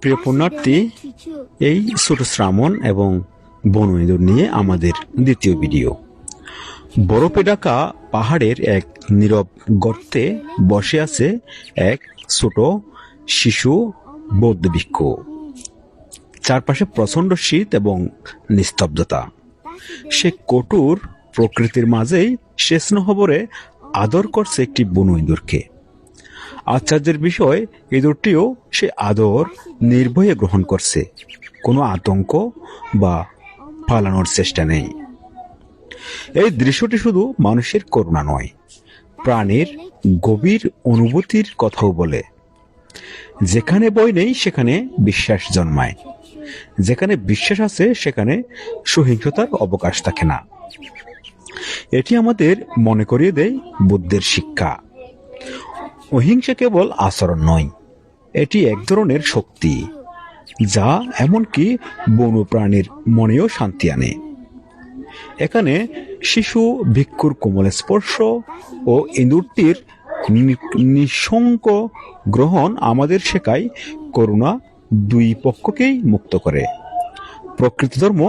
প্রিয় পুণ্যার্থী, এই ছোট শ্রামণ এবং বন ইঁদুর নিয়ে আমাদের দ্বিতীয় ভিডিও। বরফে ঢাকা পাহাড়ের এক নীরব গর্তে বসে আছে এক ছোট শিশু বৌদ্ধ ভিক্ষু। চারপাশে প্রচন্ড শীত এবং নিস্তব্ধতা। সে কঠোর প্রকৃতির মাঝেই সে স্নেহভরে আদর করছে একটি বন ইঁদুরকে। আশ্চর্যের বিষয়, ইঁদুরটিও সে আদর নির্ভয়ে গ্রহণ করছে। কোনো আতঙ্ক বা পালানোর চেষ্টা নেই। এই দৃশ্যটি শুধু মানুষের করুণা নয়, প্রাণীর গভীর অনুভূতির কথাও বলে। যেখানে ভয় নেই সেখানে বিশ্বাস জন্মায়, যেখানে বিশ্বাস আছে সেখানে সহিংসতার অবকাশ থাকে না। এটি আমাদের মনে করিয়ে দেয় বুদ্ধের শিক্ষা। অহিংসা কেবল আচরণ নয়, এটি এক ধরনের শক্তি যা এমনকি বন্যপ্রাণীর মনেও শান্তি আনে। এখানে শিশু ভিক্ষুর কোমল স্পর্শ ও ইঁদুরটির নিঃশঙ্ক গ্রহণ আমাদের শেখায় করুণা দুই পক্ষকেই মুক্ত করে। প্রকৃতি ধর্ম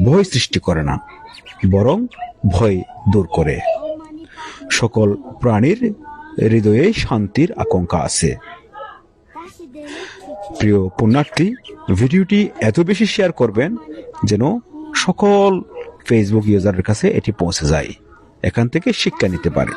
ভয় সৃষ্টি করে না, বরং ভয় দূর করে। সকল প্রাণীর হৃদয়ে শান্তির আকাঙ্ক্ষা আছে। প্রিয় পুণ্যার্থী, ভিডিওটি এত বেশি শেয়ার করবেন যেন সকল ফেসবুক ইউজারের কাছে এটি পৌঁছে যায়, এখান থেকে শিক্ষা নিতে পারে।